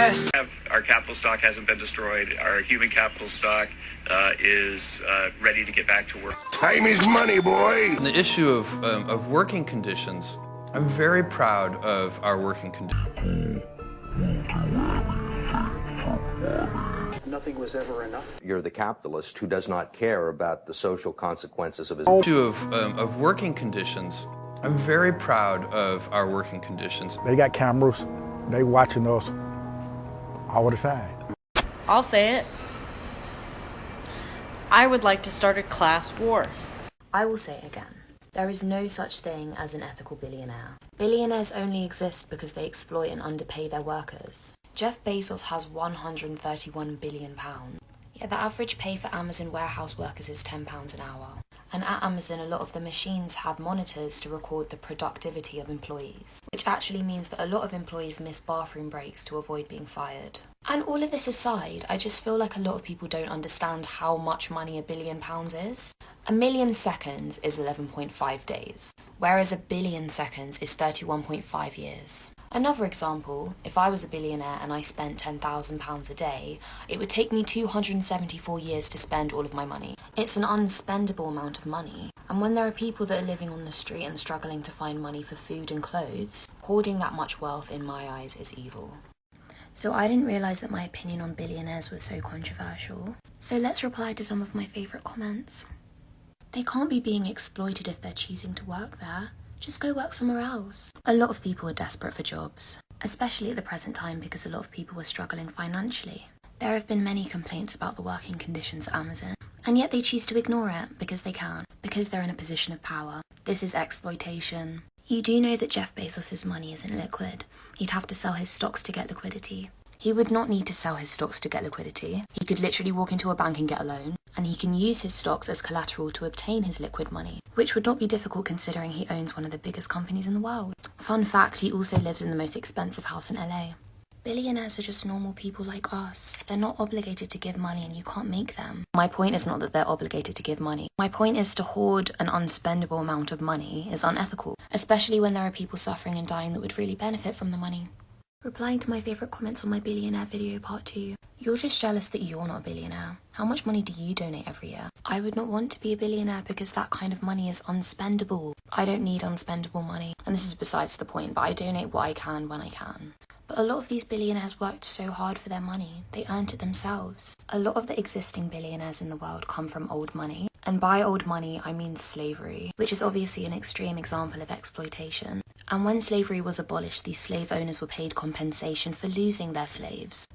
best. Our capital stock hasn't been destroyed. Our human capital stock is ready to get back to work. Time is money, boy. On the issue of working conditions, I'm very proud of our working conditions. Nothing was ever enough. You're the capitalist who does not care about the social consequences of his... The issue of working conditions, I'm very proud of our working conditions. They got cameras. They watching us all the time. I'll say it. I would like to start a class war. I will say it again. There is no such thing as an ethical billionaire. Billionaires only exist because they exploit and underpay their workers. Jeff Bezos has £131 billion, yet the average pay for Amazon warehouse workers is £10 an hour. And at Amazon, a lot of the machines have monitors to record the productivity of employees, which actually means that a lot of employees miss bathroom breaks to avoid being fired. And all of this aside, I just feel like a lot of people don't understand how much money £1 billion is. 1 million seconds is 11.5 days, whereas 1 billion seconds is 31.5 years. Another example, if I was a billionaire and I spent £10,000 a day, it would take me 274 years to spend all of my money. It's an unspendable amount of money. And when there are people that are living on the street and struggling to find money for food and clothes, hoarding that much wealth in my eyes is evil. So I didn't realise that my opinion on billionaires was so controversial. So let's reply to some of my favourite comments. They can't be being exploited if they're choosing to work there. Just go work somewhere else. A lot of people are desperate for jobs, especially at the present time because a lot of people are struggling financially. There have been many complaints about the working conditions at Amazon, and yet they choose to ignore it because they can, because they're in a position of power. This is exploitation. You do know that Jeff Bezos' money isn't liquid. He'd have to sell his stocks to get liquidity. He would not need to sell his stocks to get liquidity. He could literally walk into a bank and get a loan, and he can use his stocks as collateral to obtain his liquid money, which would not be difficult considering he owns one of the biggest companies in the world. Fun fact, he also lives in the most expensive house in LA. Billionaires are just normal people like us. They're not obligated to give money and you can't make them. My point is not that they're obligated to give money. My point is to hoard an unspendable amount of money is unethical, especially when there are people suffering and dying that would really benefit from the money. Replying to my favourite comments on my billionaire video part 2. You're just jealous that you're not a billionaire. How much money do you donate every year? I would not want to be a billionaire because that kind of money is unspendable. I don't need unspendable money. And this is besides the point, but I donate what I can when I can. But a lot of these billionaires worked so hard for their money. They earned it themselves. A lot of the existing billionaires in the world come from old money. And by old money, I mean slavery, which is obviously an extreme example of exploitation. And when slavery was abolished, these slave owners were paid compensation for losing their slaves.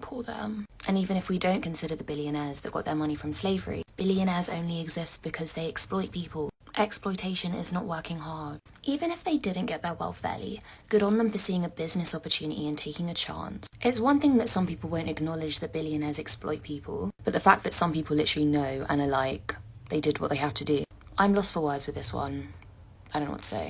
Poor them. And even if we don't consider the billionaires that got their money from slavery, billionaires only exist because they exploit people. Exploitation is not working hard. Even if they didn't get their wealth early, good on them for seeing a business opportunity and taking a chance. It's one thing that some people won't acknowledge that billionaires exploit people, but the fact that some people literally know and are like, they did what they had to do. I'm lost for words with this one. I don't know what to say.